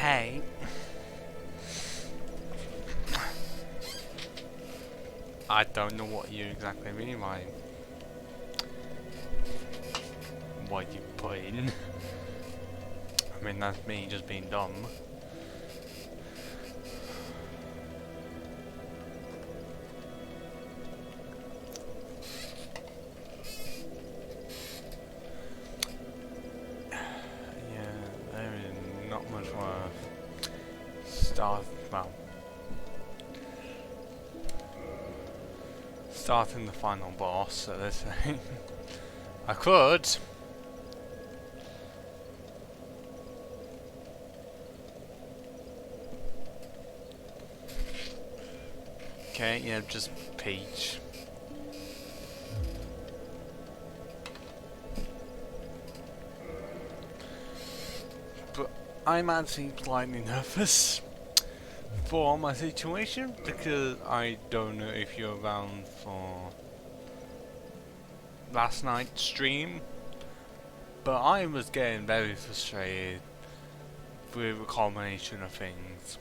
Okay. I don't know what you exactly mean by what you put in. I mean, that's me just being dumb. Yeah, there is not much more starting the final boss at this thing. I could. Okay, yeah, just Peach. But I'm actually slightly nervous for my situation because I don't know if you're around for last night's stream, but I was getting very frustrated with a combination of things.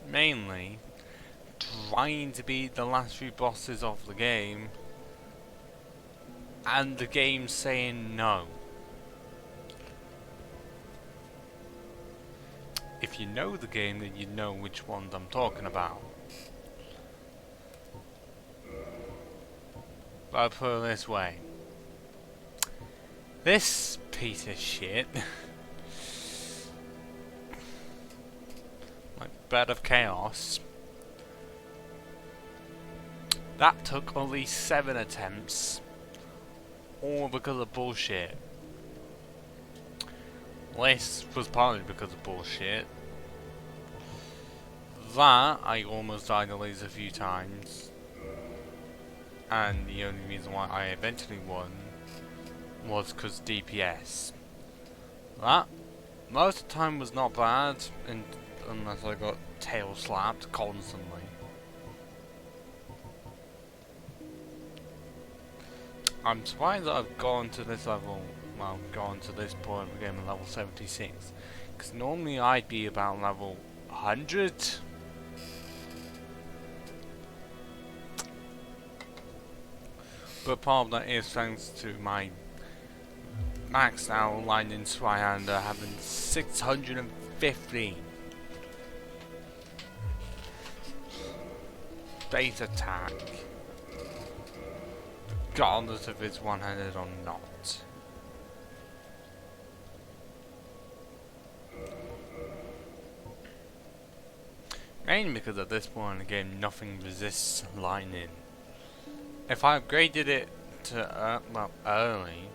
Mainly, trying to beat the last few bosses of the game, and the game saying no. If you know the game, then you know which ones I'm talking about. But I'll put it this way. This piece of shit, like Bed of Chaos, that took at least 7 attempts, all because of bullshit. This was partly because of bullshit. That, I almost died at least a few times. And the only reason why I eventually won was because DPS. That, most of the time, was not bad, unless I got tail slapped constantly. I'm surprised that I've gone to this level, well, gone to this point of the game at level 76. Because normally I'd be about level 100. But part of that is thanks to my maxed out lightning Swihanda having 650 base attack, regardless if it's one-handed or not. Mainly because at this point in the game nothing resists lightning. If I upgraded it to early,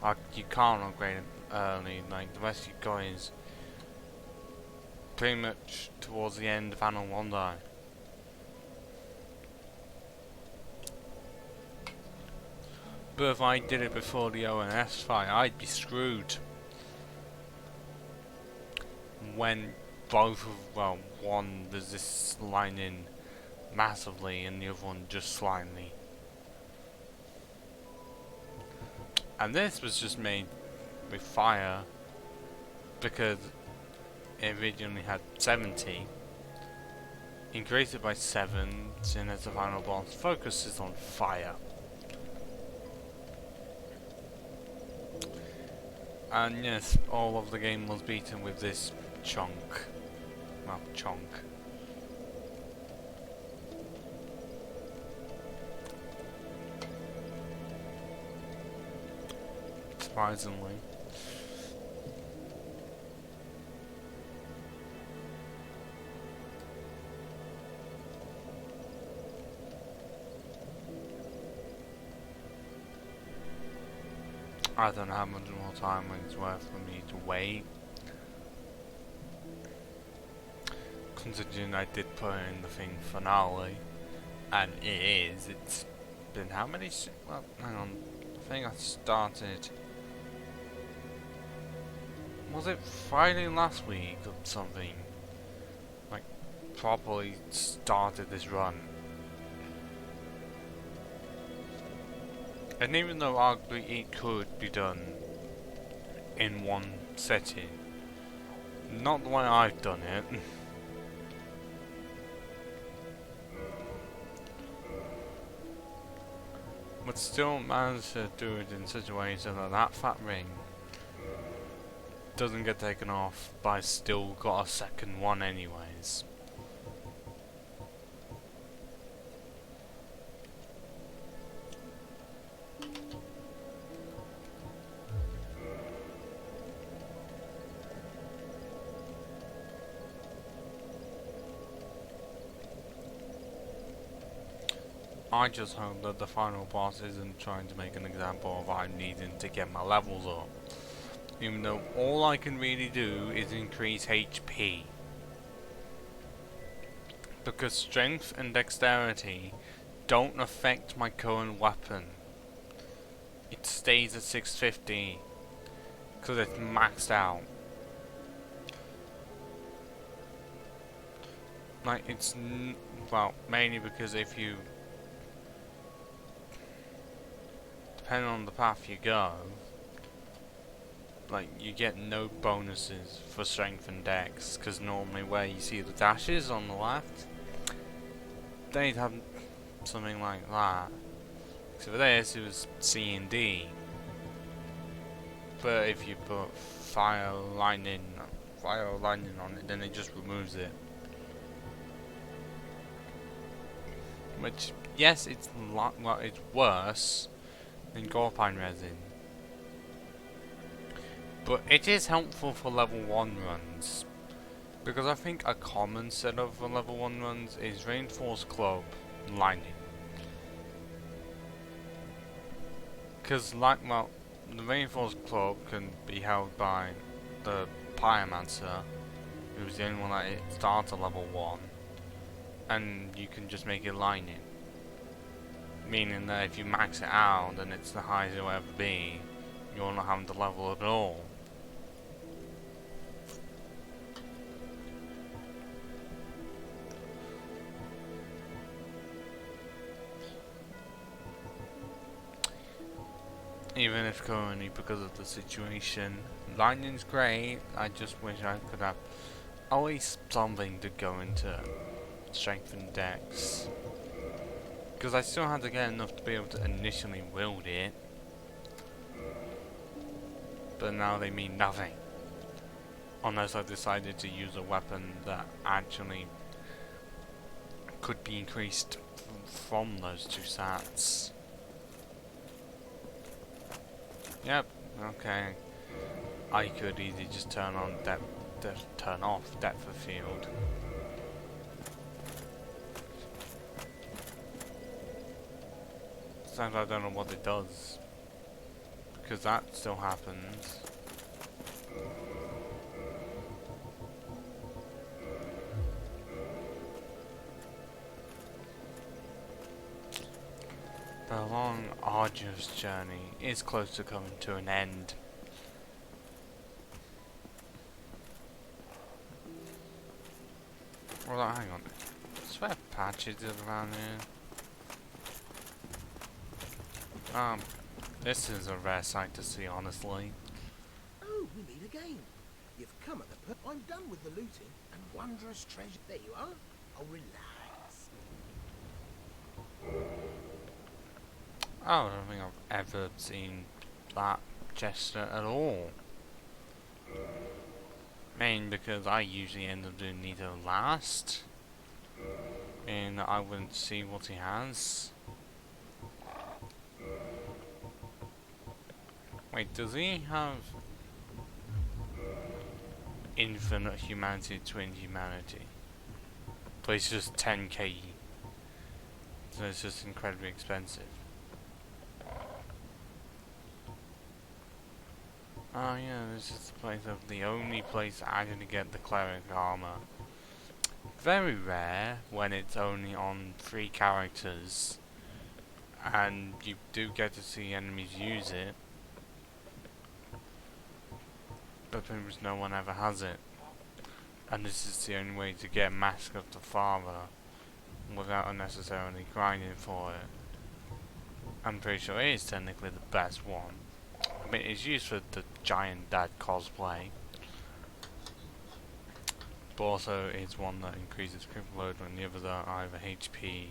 like you can't upgrade it early, like the rest of you guys pretty much towards the end of Anno 1 die. But if I did it before the ONS fight, I'd be screwed. When both of, well, one resists lightning massively and the other one just slightly. And this was just made with fire because it originally had 70. Increased it by 7, seeing as the final boss focuses on fire. And yes, all of the game was beaten with this chunk. Well, chunk. Surprisingly. I don't know how much more time it's worth for me to wait. Considering I did put in the thing finale, and it is, it's been how many, well, hang on, I think I started, was it Friday last week or something, like, properly started this run. And even though arguably it could be done in one setting. Not the way I've done it. But still managed to do it in such a way so that that fat ring doesn't get taken off, but I still got a second one anyways. I just hope that the final boss isn't trying to make an example of I'm needing to get my levels up. Even though all I can really do is increase HP. Because strength and dexterity don't affect my current weapon. It stays at 650 because it's maxed out. Like it's well, mainly because if you, depending on the path you go, like you get no bonuses for strength and dex, because normally where you see the dashes on the left, they'd have something like that. So for this it was C and D. But if you put fire lightning on it, then it just removes it. Which, yes, it's it's worse than Gorpine resin. But it is helpful for level 1 runs. Because I think a common setup for level 1 runs is Reinforced Club and Lightning. Because, the Reinforced Club can be held by the Pyromancer, who's the only one that starts at level 1. And you can just make it Lightning. Meaning that if you max it out, then it's the highest it'll ever be. You're not having to level at all. Even if currently, because of the situation, lightning's great. I just wish I could have at least something to go into strength and dex. Because I still had to get enough to be able to initially wield it. But now they mean nothing. Unless I decided to use a weapon that actually could be increased from those two stats. Yep, okay. I could easily just turn on turn off depth of field. Sometimes I don't know what it does, because that still happens. The long, arduous journey is close to coming to an end. Well, hang on. I swear patches are around here. This is a rare sight to see, honestly. Oh, we meet again. You've come at the I'm done with the looting and wondrous treasure. There you are. Oh, relax. I don't think I've ever seen that gesture at all. Mainly because I usually end up doing Nito last, and I wouldn't see what he has. Wait, does he have infinite humanity, twin humanity? But it's just 10k, so it's just incredibly expensive. Oh yeah, this is the only place I didn't get the cleric armor. Very rare when it's only on 3 characters, and you do get to see enemies use it. But pretty much no one ever has it. And this is the only way to get Mask of the Father without unnecessarily grinding for it. I'm pretty sure it is technically the best one. I mean, it's used for the giant dad cosplay, but also it's one that increases critical load when the others are either HP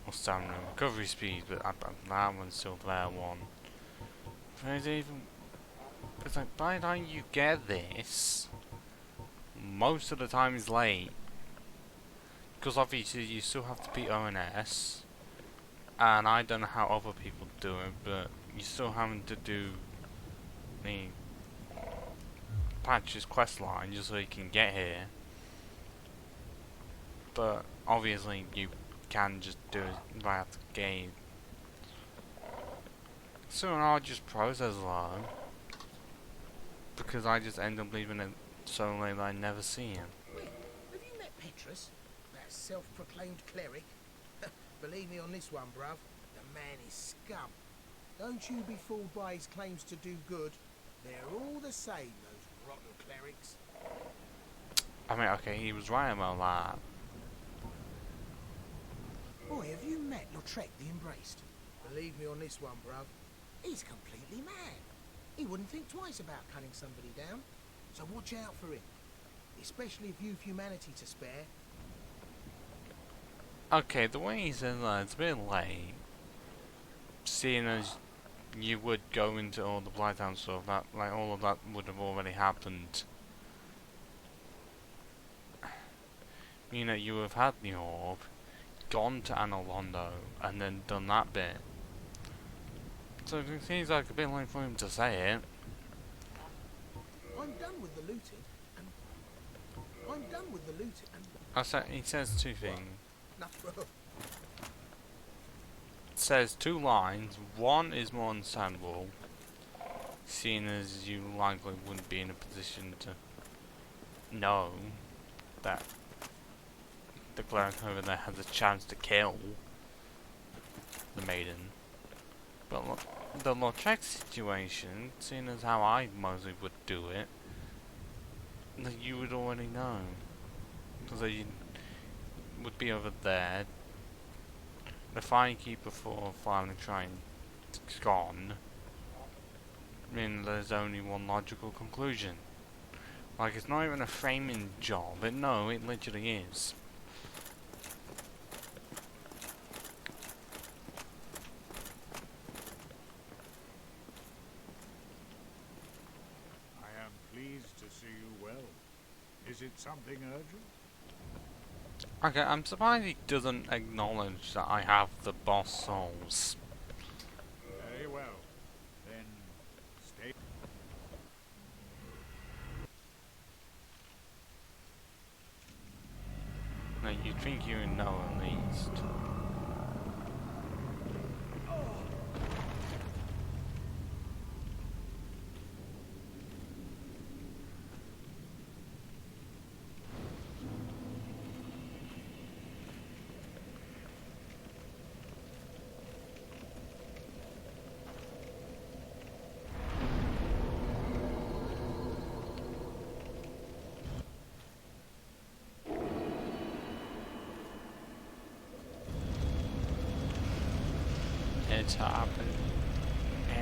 or stamina and recovery speed, but that one's still there one. It's like, by the time you get this, most of the time is late. Because obviously you still have to beat ONS, and I don't know how other people do it, but you're still having to do the Patch's quest line just so you can get here. But obviously you can just do it via the game. So I'll just process low, because I just end up leaving it so late that I never see him. Wait, have you met Petrus? That self-proclaimed cleric? Believe me on this one, bruv. The man is scum. Don't you be fooled by his claims to do good. They're all the same, those rotten clerics. I mean, okay, he was right about that. Boy, have you met Lautrec the Embraced? Believe me on this one, bruv. He's completely mad. He wouldn't think twice about cutting somebody down. So watch out for him. Especially if you've humanity to spare. Okay, the way he says that, it's a bit late. Seeing as you would go into all the Blighttown stuff, that, like, all of that would have already happened. You know, you would have had the orb, gone to Anolondo, and then done that bit. So it seems like a bit late for him to say it. I'm done with the looting, and He says two things. Nothing. Says two lines. One is more understandable, seeing as you likely wouldn't be in a position to know that the cleric over there has a chance to kill the maiden. But the Lautrec situation, seeing as how I mostly would do it, that you would already know, because you would be over there. The Firekeeper for finally trying to gone. I mean, there's only one logical conclusion. Like, it's not even a framing job. No, it literally is. I am pleased to see you well. Is it something urgent? Okay, I'm surprised he doesn't acknowledge that I have the boss souls. Very well. Then stay. Now, you'd think you would know at least. It's happening.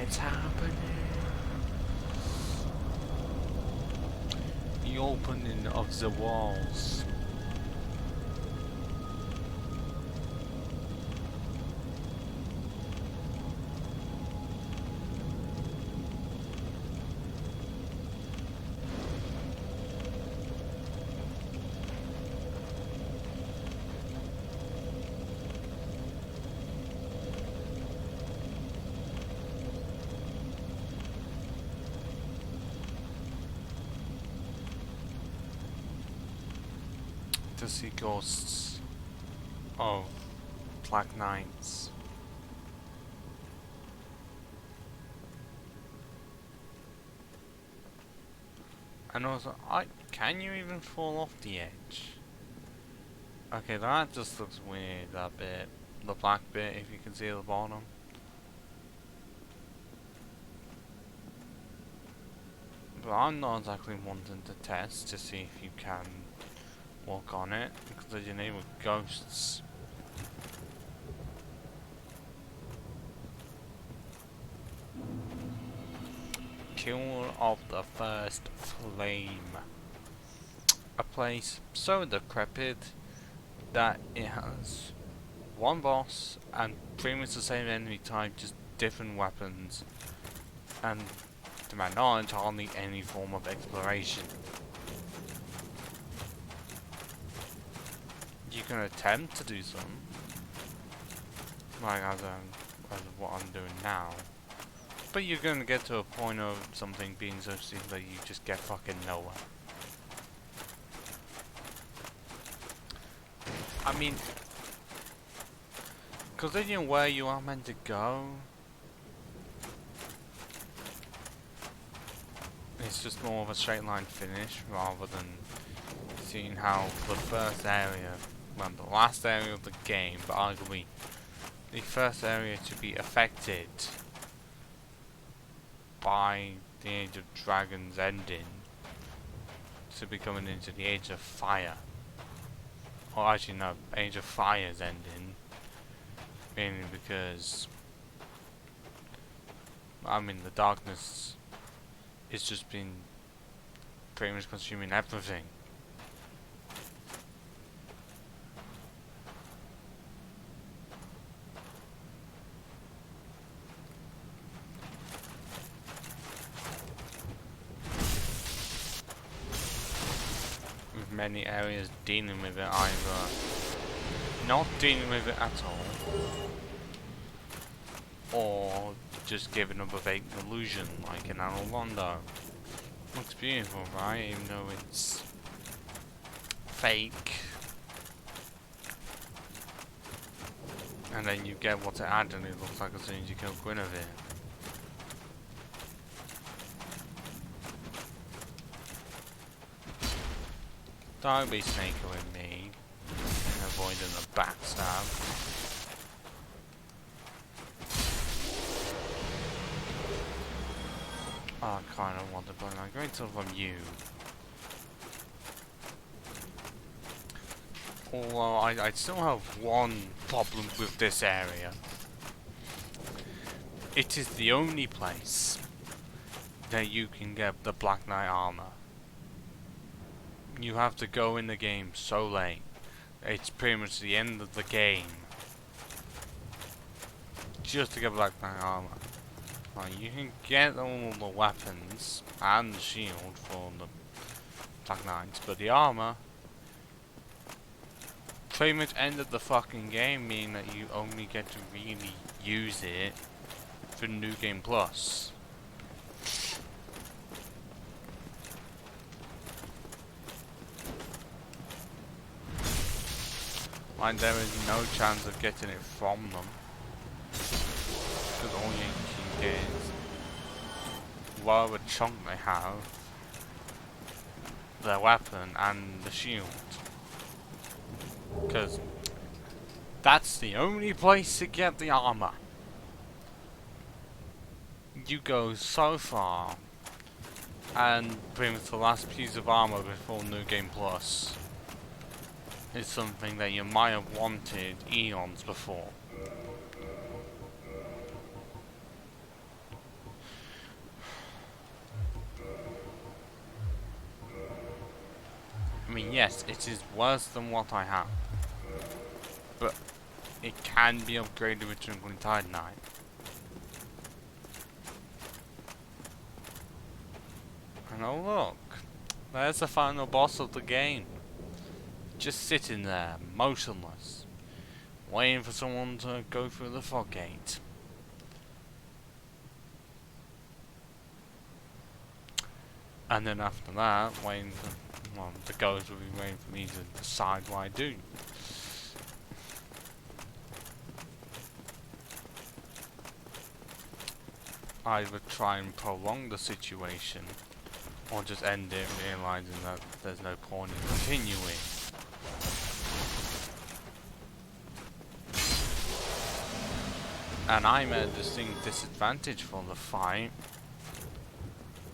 It's happening. The opening of the walls. To see ghosts of Black Knights. And also, can you even fall off the edge? Okay, that just looks weird, that bit. The black bit, if you can see at the bottom. But I'm not exactly wanting to test to see if you can walk on it, because as you know with ghosts. Kill of the First Flame. A place so decrepit that it has one boss and pretty much the same enemy type, just different weapons, and to my knowledge hardly any form of exploration. You can attempt to do some, like as what I'm doing now, but you're gonna get to a point of something being so steep that you just get fucking nowhere. I mean, considering where you are meant to go, it's just more of a straight line finish rather than seeing how the first area, well, the last area of the game, but arguably the first area to be affected by the Age of Dragons ending to be coming into the Age of Fire. Or actually no, Age of Fire's ending, mainly because I mean the darkness is just been pretty much consuming everything. With many areas dealing with it either not dealing with it at all, or just giving up a fake illusion like in Analondo. Looks beautiful, right? Even though it's fake. And then you get what it had and it looks like as soon as you kill Guinevere. Don't be sneaky with me and avoiding the backstab. Oh, I kind of want to play like going to from you. Although I still have one problem with this area. It is the only place that you can get the Black Knight armor. You have to go in the game so late. It's pretty much the end of the game just to get Black Knight armor. Like, you can get all the weapons and the shield for the Black Knights, but the armor pretty much ended the fucking game, meaning that you only get to really use it for New Game Plus. Like, there is no chance of getting it from them, because all you can get is whatever chunk they have, their weapon and the shield. Because that's the only place to get the armor. You go so far, and pretty much the last piece of armor before New Game Plus is something that you might have wanted eons before. I mean, yes, it is worse than what I have, but it can be upgraded with Twinkling Tide Knight. And oh look, there's the final boss of the game. Just sitting there, motionless, waiting for someone to go through the fog gate. And then after that, waiting for, well, the ghost will be waiting for me to decide what I do. Either try and prolong the situation, or just end it realizing that there's no point in continuing. And I'm at a distinct disadvantage for the fight.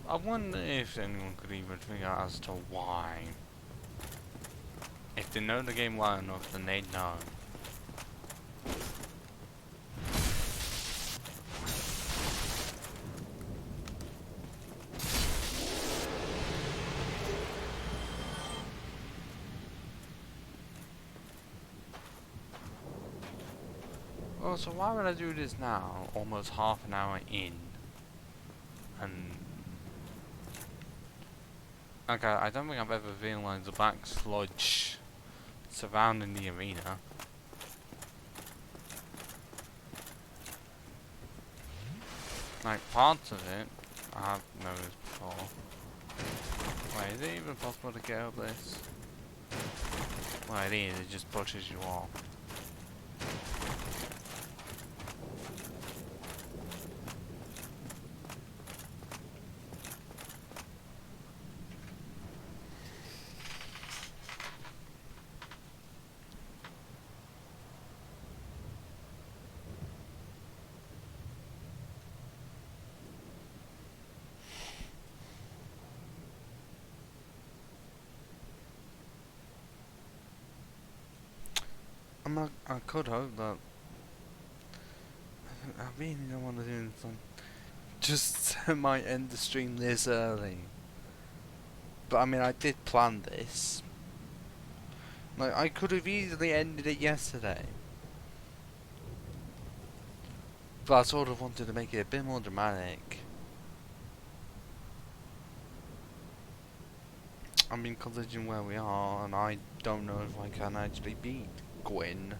I wonder if anyone could even figure out as to why. If they know the game well enough, then they'd know. Well, so why would I do this now, almost half an hour in? And okay, I don't think I've ever realised the black sludge surrounding the arena. Like parts of it, I have noticed before. Wait, is it even possible to get up this? Well, it is, it just pushes you off. I could hope that. I really don't want to do anything. Just might end the stream this early. But I mean, I did plan this. Like, I could have easily ended it yesterday. But I sort of wanted to make it a bit more dramatic. I mean, considering where we are, and I don't know if I can actually beat Gwyn.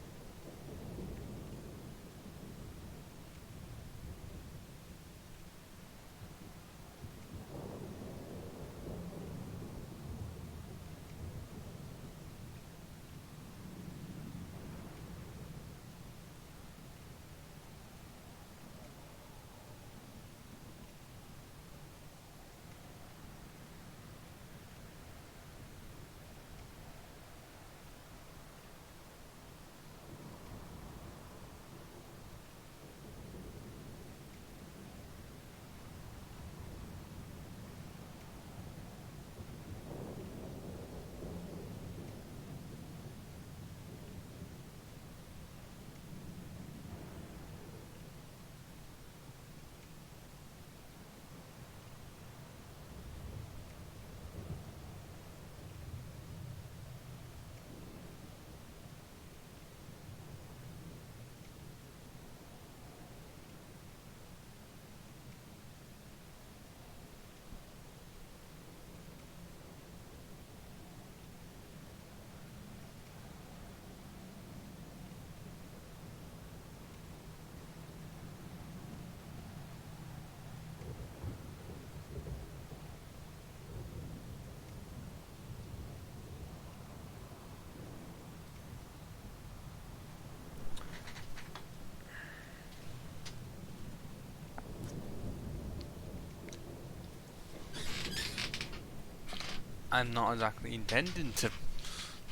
I'm not exactly intending to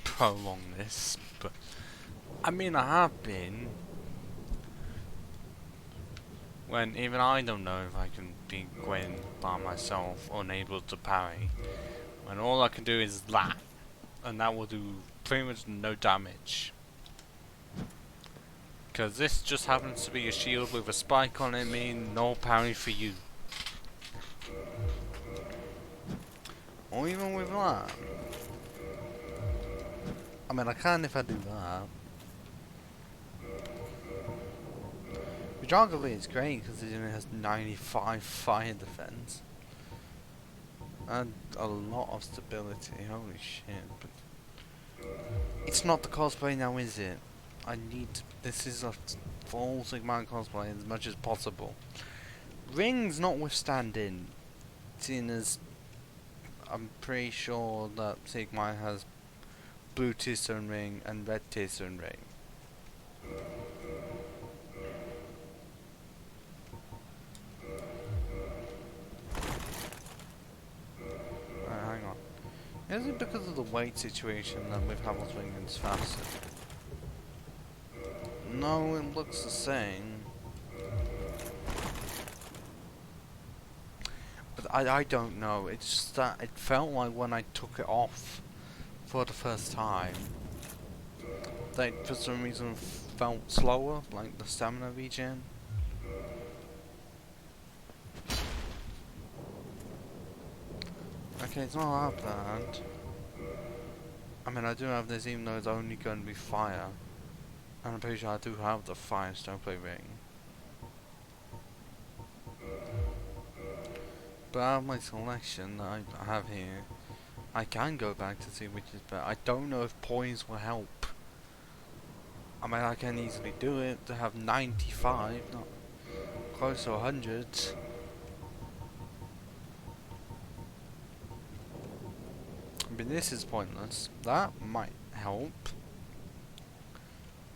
prolong this, but I mean, I have been. When even I don't know if I can beat Gwen by myself, unable to parry. When all I can do is that, and that will do pretty much no damage. Because this just happens to be a shield with a spike on it, meaning no parry for you. Or even with that. I mean, I can if I do that. Which arguably is great because it only has 95 fire defense. And a lot of stability, holy shit. But it's not the cosplay now, is it? I need to, this is a full Siegmeyer cosplay as much as possible. Rings notwithstanding, seeing as I'm pretty sure that Siegmeyer has blue T-stone ring and red T-stone ring. Hang on. Is it because of the weight situation that with Havel's ring it's faster? No, it looks the same. But I don't know, it's just that it felt like when I took it off for the first time, that for some reason felt slower, like the stamina regen. Okay, it's not that bad. I mean, I do have this even though it's only going to be fire. And I'm pretty sure I do have the 5 Snowplay ring. But out of my selection that I have here, I can go back to see which is better. I don't know if poise will help. I mean, I can easily do it to have 95, not close to 100. But this is pointless. That might help.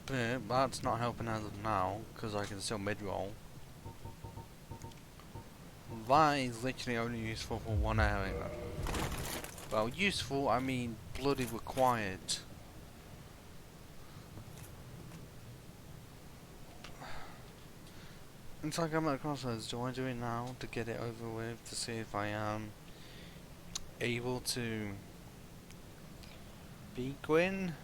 But that's not helping as of now, because I can still mid-roll. That is literally only useful for one area. Well, useful, I mean bloody required. It's like I'm at a crossroads. Do I do it now to get it over with, to see if I am able to beat Gwyn?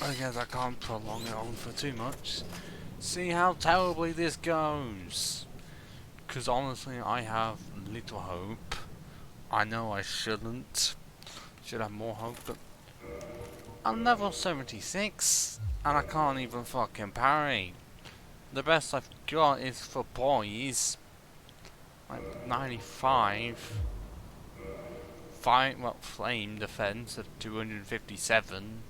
I guess I can't prolong it on for too much. See how terribly this goes. Because honestly, I have little hope. I know I shouldn't. Should have more hope, but I'm level 76, and I can't even fucking parry. The best I've got is for poise, like 95. Flame defense at 257.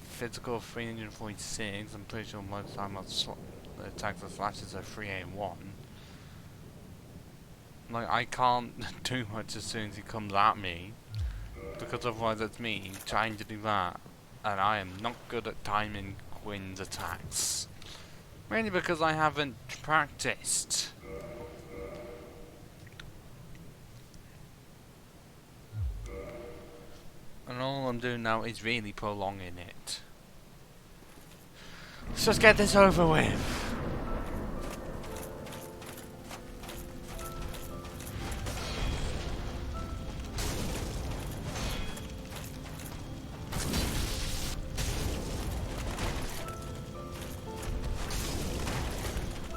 Physical 346. I'm pretty sure most of the time the attacks and slashes are 381. Like, I can't do much as soon as he comes at me, because otherwise it's me trying to do that, and I am not good at timing Gwyn's attacks. Mainly because I haven't practiced. And all I'm doing now is really prolonging it. Let's just get this over with.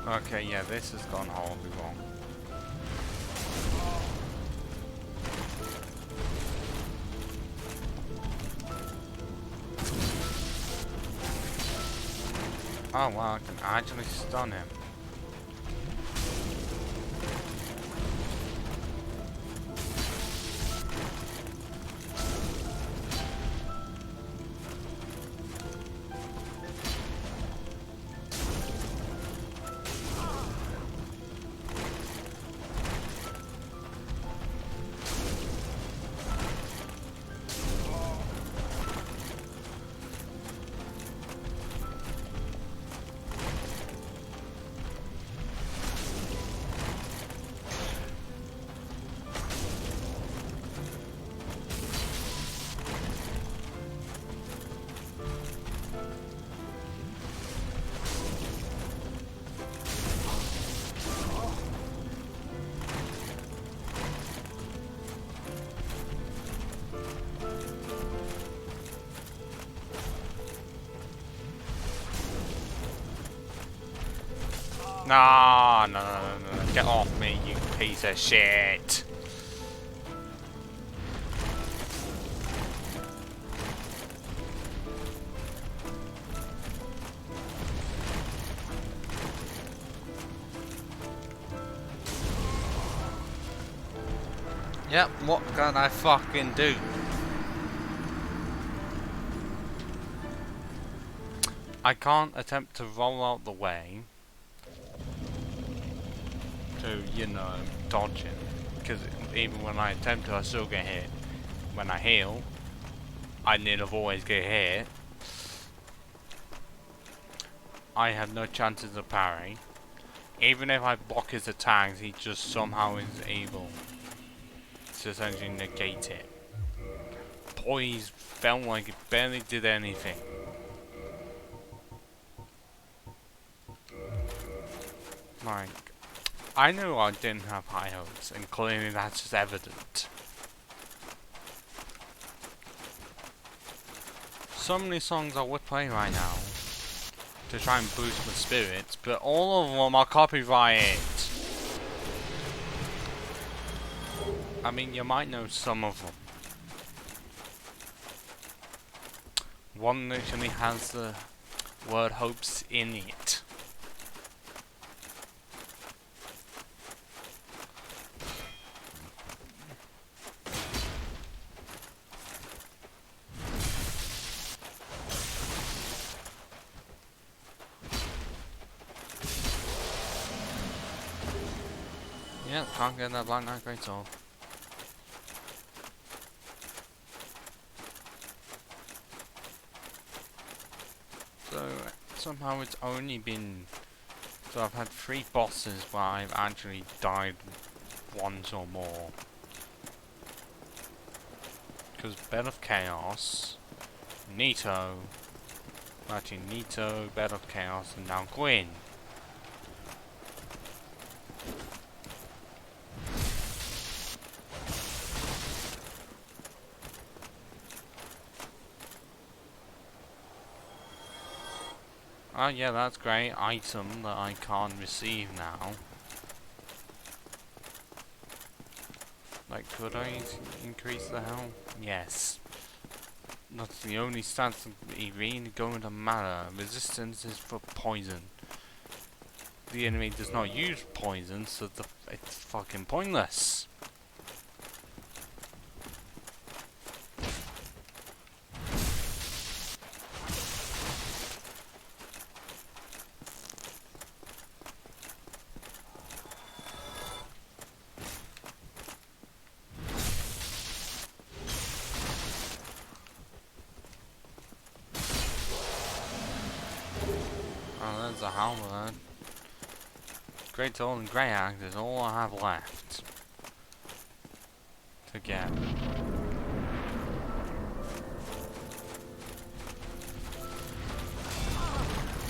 Okay, yeah, this has gone horribly wrong. Oh wow, I can actually stun him. No, no, no, no, no. Get off me, you piece of shit. Yep, what can I fucking do? I can't attempt to roll out the way to, you know, dodge him. Because even when I attempt to, I still get hit. When I heal, I nearly always get hit. I have no chances of parry. Even if I block his attacks, he just somehow is able to essentially negate it. Poise felt like it barely did anything. Like, I knew I didn't have high hopes, and clearly that's just evident. So many songs I would play right now to try and boost my spirits, but all of them are copyrighted. I mean, you might know some of them. One literally has the word hopes in it. Yeah, can't get that Black Knight Greatsword. So, somehow it's only been... So I've had 3 bosses where I've actually died once or more. Because Bed of Chaos, Nito, actually Nito, Bed of Chaos, and now Gwyn. Oh yeah, that's great. Item that I can't receive now. Like, could I increase the health? Yes. That's the only stats that really going to matter. Resistance is for poison. The enemy does not use poison, so it's fucking pointless. Oh, there's a halberd. Great Sword and Grey Axe is all I have left to get.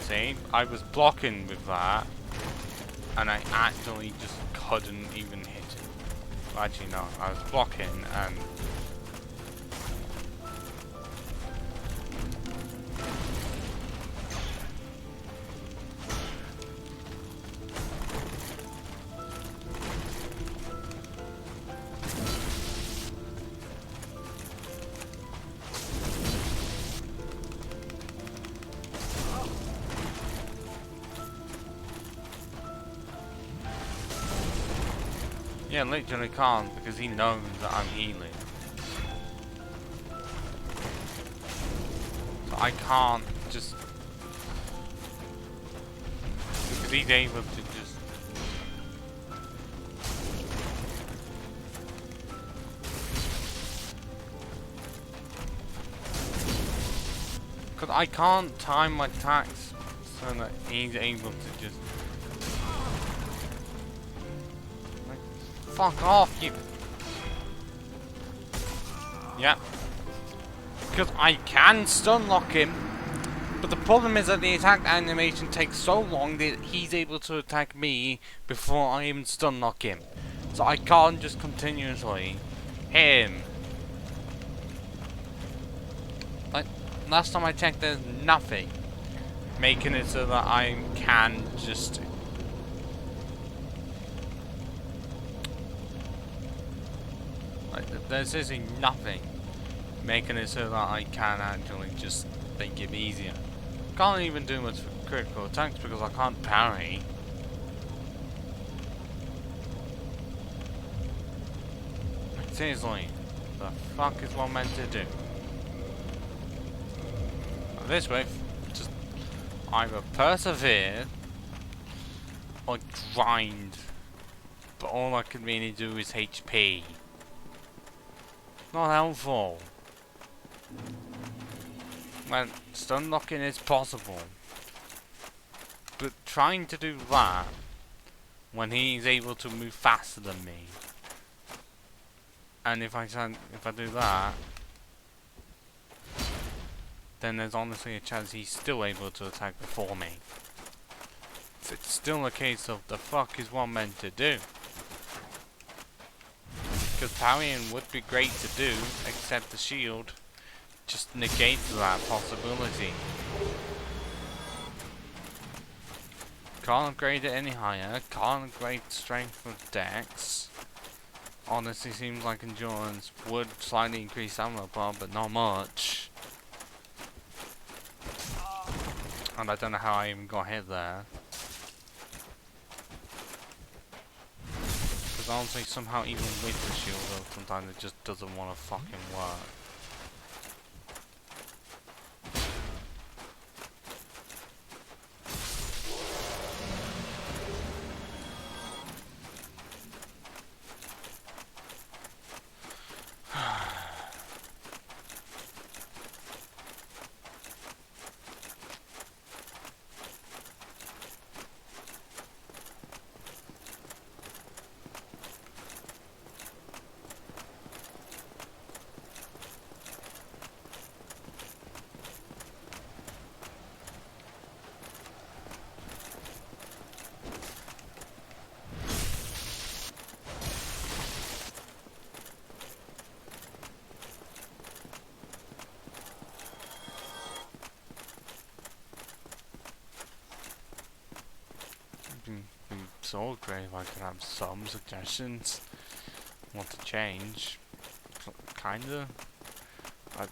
See, I was blocking with that, and I actually just couldn't even hit it. Well, actually, no, I was blocking and. Yeah, literally can't because he knows that I'm healing. So I can't just... Because he's able to just... Because I can't time my attacks so that he's able to just... Fuck off, you! Yeah. Because I can stun lock him, but the problem is that the attack animation takes so long that he's able to attack me before I even stun lock him. So I can't just continuously hit him. Like, last time I checked, there's nothing making it so that I can just Like, there's seriously nothing making it so that I can actually just make it easier. Can't even do much for critical attacks because I can't parry. Like, seriously, the fuck is one meant to do? Now, this way, just either persevere or grind. But all I can really do is HP. Not helpful. When stun locking is possible, but trying to do that when he's able to move faster than me, and if I do that, then there's honestly a chance he's still able to attack before me. So it's still a case of the fuck is one meant to do? Because parrying would be great to do, except the shield just negates that possibility. Can't upgrade it any higher, can't upgrade strength of dex. Honestly seems like endurance would slightly increase ammo power, but not much. And I don't know how I even got hit there. Because honestly somehow even with the shield though, sometimes it just doesn't want to fucking work. Be so great if I could have some suggestions what to change. Kinda. I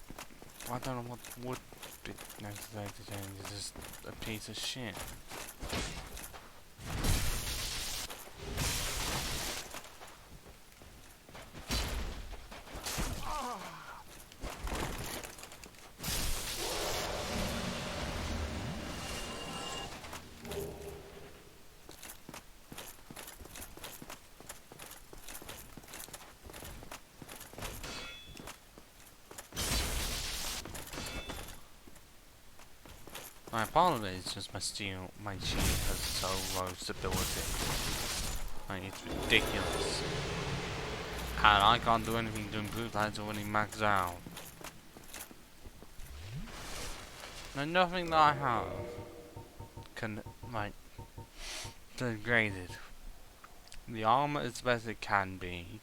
don't know what would be necessary to change. It's just a piece of shit. My part of it is just my shield has so low stability. Like, it's ridiculous. And I can't do anything to improve that, it's already maxed out. And nothing that I have can, like, degrade it. The armor is the best it can be.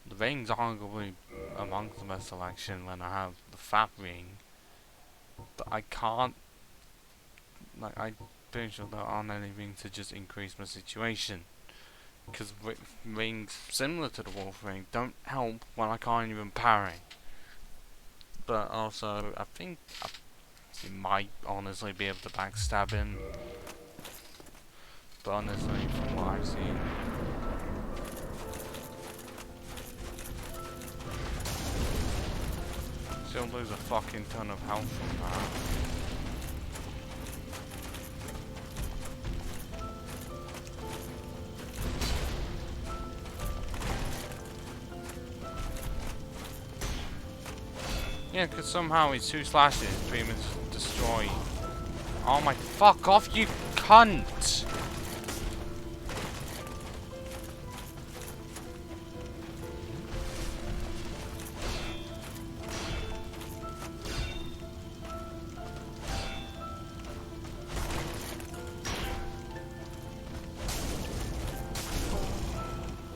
The rings are arguably amongst the best selection when I have the fat ring. But I can't, like, I'm pretty sure there aren't anything to just increase my situation. Because rings similar to the wolf ring don't help when I can't even parry. But also, I think you might honestly be able to backstab him. But honestly, from what I've seen, still lose a fucking ton of health from that. Yeah, because somehow his 2 slashes pretty much destroy. Oh my, fuck off, you cunt!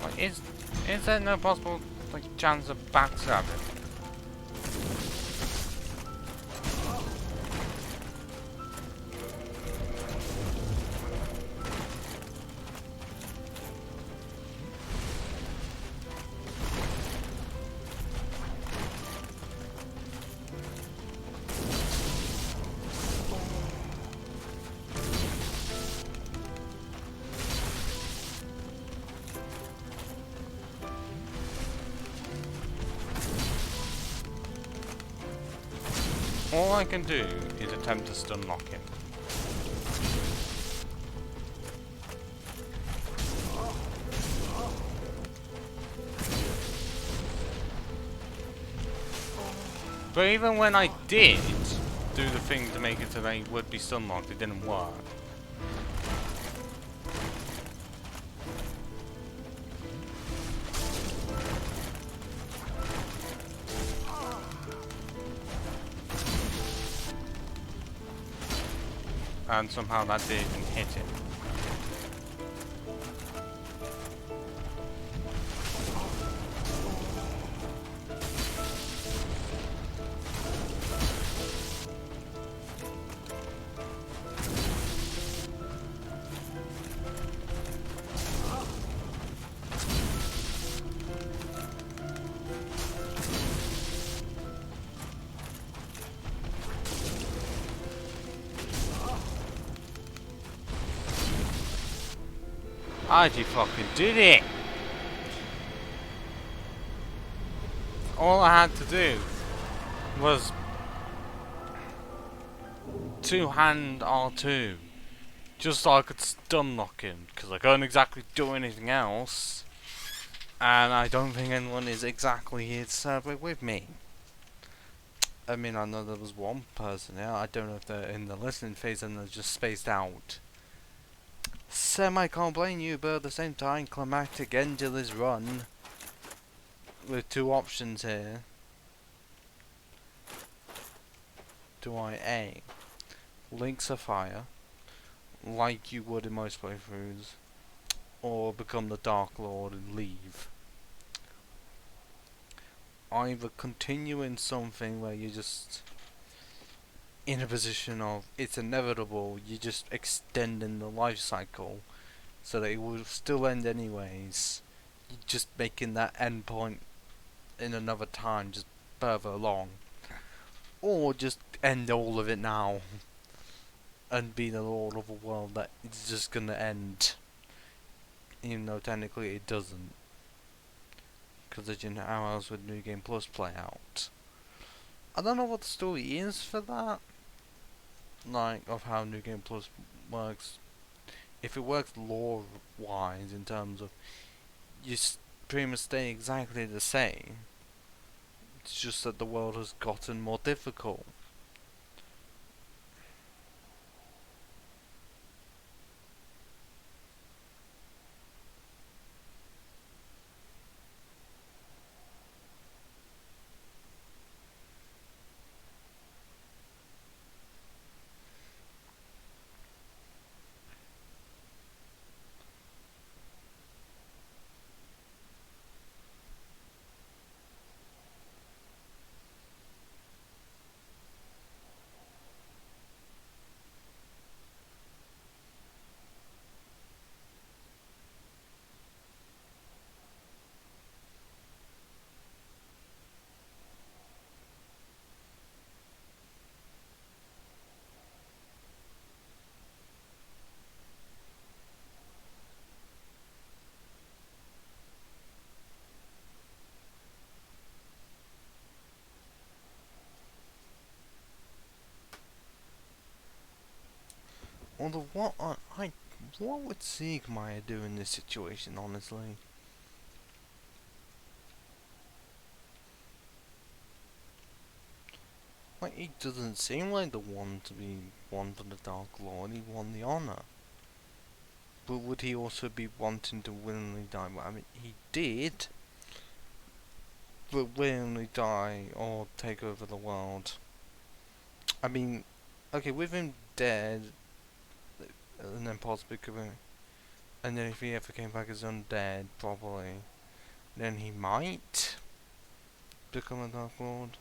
Like, is there no possible, like, chance of backstabbing? all I can do is attempt to stun lock him. But even when I did do the thing to make it so they would be stun locked, it didn't work. And somehow that didn't hit him. I just fucking did it! All I had to do was two-hand R2 just so I could stun lock him, because I couldn't exactly do anything else, and I don't think anyone is exactly here to celebrate with me. I mean, I know there was one person here, I don't know if they're in the listening phase and they're just spaced out. I can't blame you, but at the same time, climactic end to this run with two options here. Do I A, link Sapphire, like you would in most playthroughs, or become the Dark Lord and leave? Either continue in something where you're just in a position of it's inevitable, you're just extending the life cycle so that it will still end anyways, you're just making that end point in another time just further along, or just end all of it now and be the lord of a world that it's just gonna end, even though technically it doesn't, because you know how else would New Game Plus play out. I don't know what the story is for that, like of how New Game Plus works. If it works lore wise in terms of you pretty much stay exactly the same, it's just that the world has gotten more difficult. Although what would Siegmeyer do in this situation, honestly? Like, he doesn't seem like the one to be one for the Dark Lord, he won the honor. But would he also be wanting to willingly die? Well, I mean, he did, but willingly die or take over the world. I mean, okay, with him dead, and then possibly coming, and then if he ever came back as undead properly, then he might become a Dark Lord.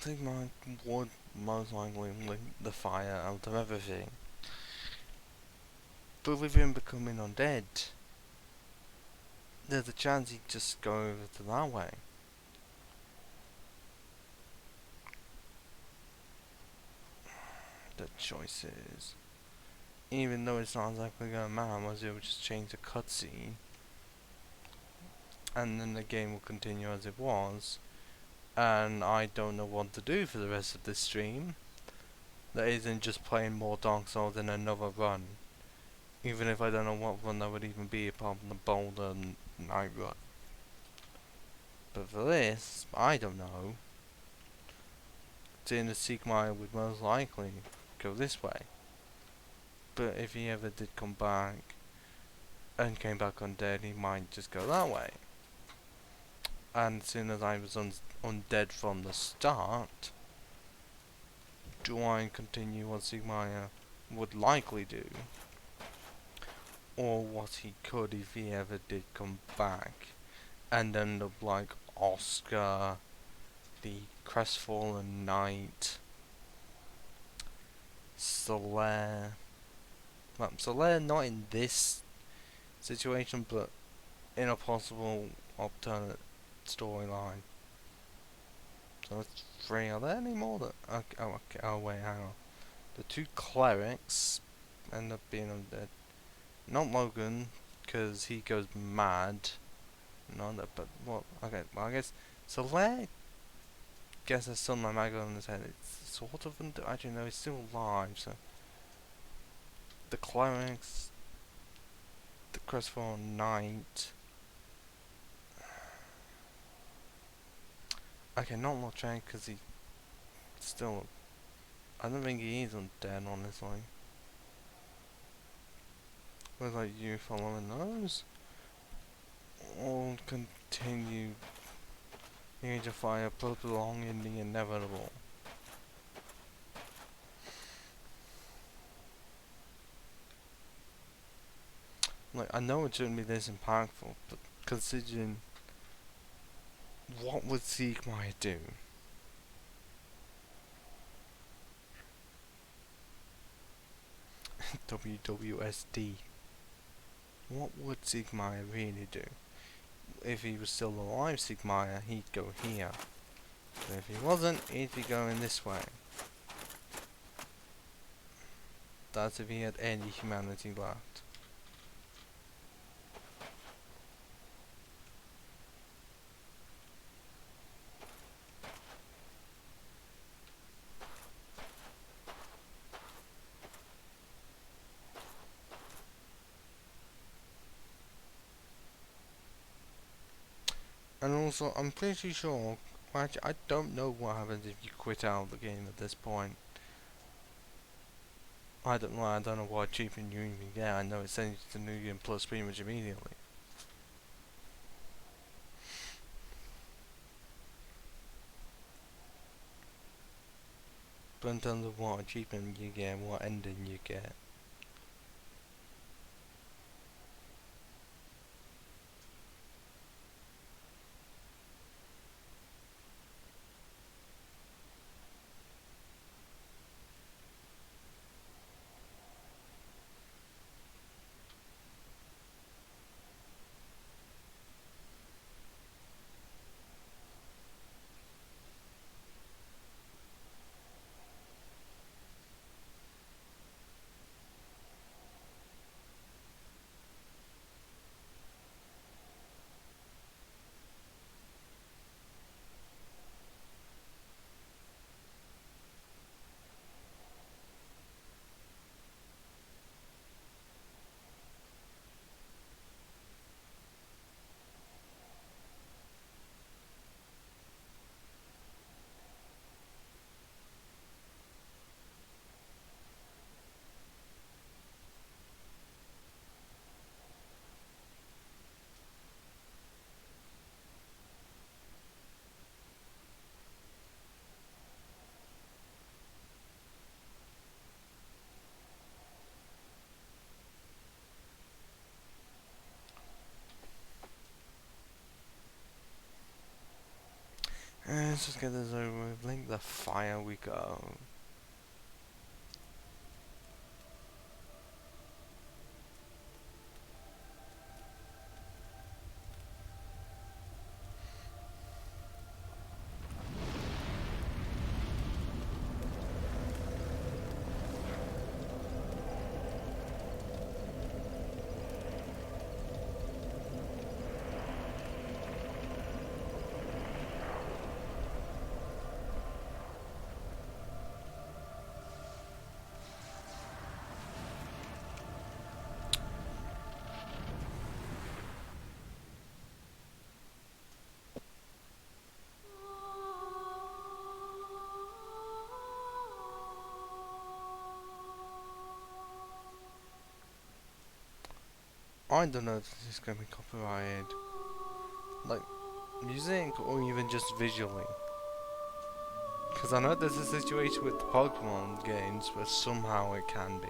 Siegmeyer would most likely link the fire out of everything. But with him becoming undead, there's a chance he'd just go over to that way. The choices. Even though it's not exactly gonna matter, as it will just change the cutscene. And then the game will continue as it was. And I don't know what to do for the rest of this stream. That isn't just playing more Dark Souls in another run. Even if I don't know what run that would even be apart from the Boulder Night run. But for this, I don't know. Seeing the Siegmeyer would most likely go this way. But if he ever did come back and came back undead, he might just go that way. And as soon as I was undead from the start, do I continue what Siegmeyer would likely do? Or what he could if he ever did come back and end up like Oscar, the Crestfallen Knight, Solaire. Well, Solaire not in this situation, but in a possible alternate storyline. So that's 3. Are there any more that? Okay, oh wait, hang on. The 2 clerics end up being undead. Not Logan, because he goes mad. No, but what? Okay, well I guess Solaire gets a sunlight maggot on his head. It's sort of undead. Actually, no, he's still alive. So the clerics, the Crestfallen Knight. Okay, not Lotrank because he still. I don't think he is undead, honestly. What about you following those? Or continue Age of Fire prolonging the inevitable? Like, I know it shouldn't be this impactful, but considering what would Siegmeyer do? WWSD. What would Siegmeyer really do? If he was still alive, Siegmeyer, he'd go here. But if he wasn't, he'd be going this way. That's if he had any humanity left. And also, I'm pretty sure, well, actually, I don't know what happens if you quit out of the game at this point. I don't know what achievement you even get. I know it sends you to New Game Plus pretty much immediately. But in terms of what achievement you get, what ending you get. Let's just get this over with. Link the fire we go. I don't know if this is going to be copyrighted. Like, music or even just visually. Because I know there's a situation with the Pokemon games where somehow it can be.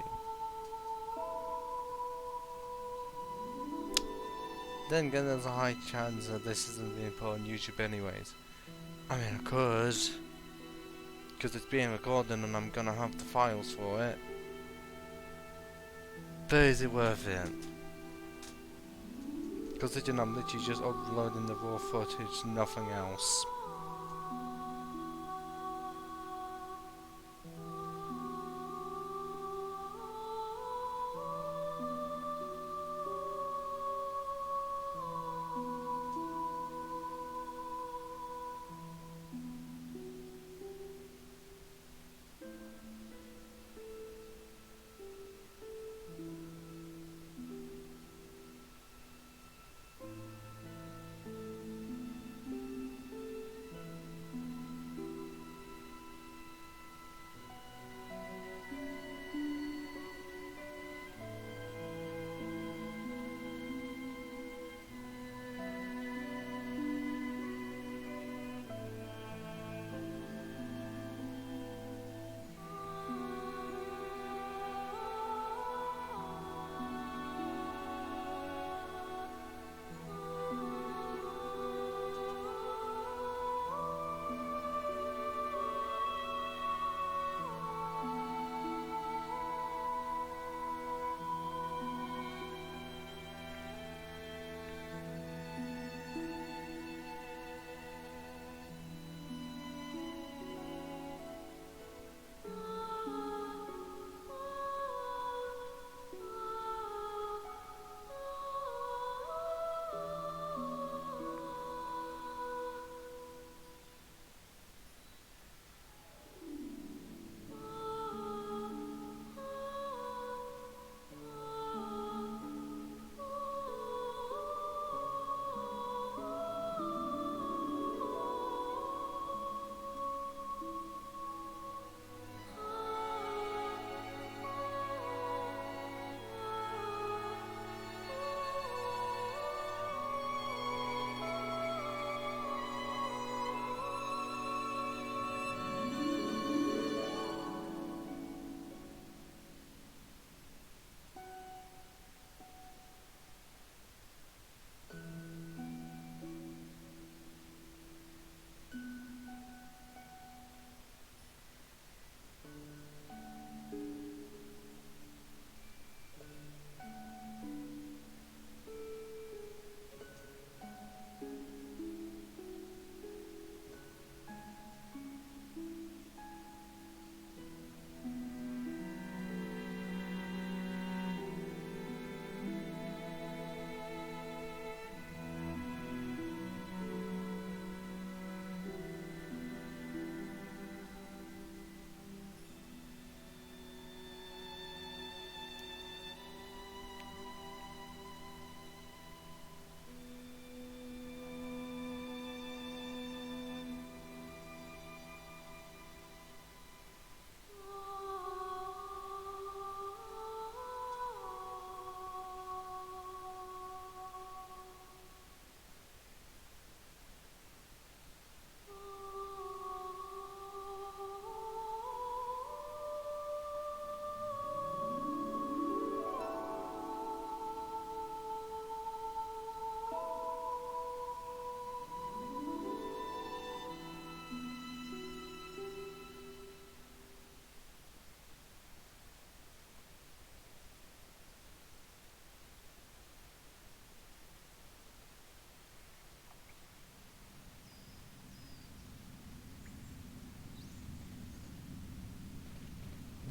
Then again, there's a high chance that this isn't being put on YouTube anyways. I mean, of course. Because it's being recorded and I'm gonna have the files for it. But is it worth it? Considering I'm literally just uploading the raw footage, nothing else.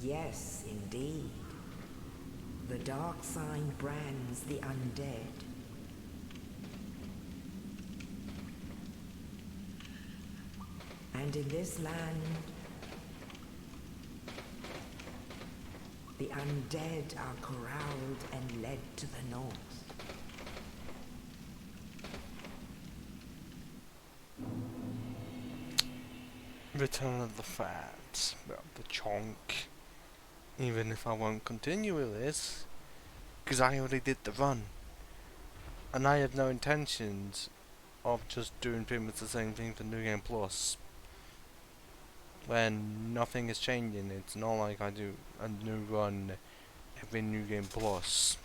Yes, indeed. The dark sign brands the undead. And in this land, the undead are corralled and led to the north. Return of the Fat, well, the chunk. Even if I won't continue with this, because I already did the run, and I have no intentions of just doing pretty much the same thing for New Game Plus. When nothing is changing, it's not like I do a new run every New Game Plus.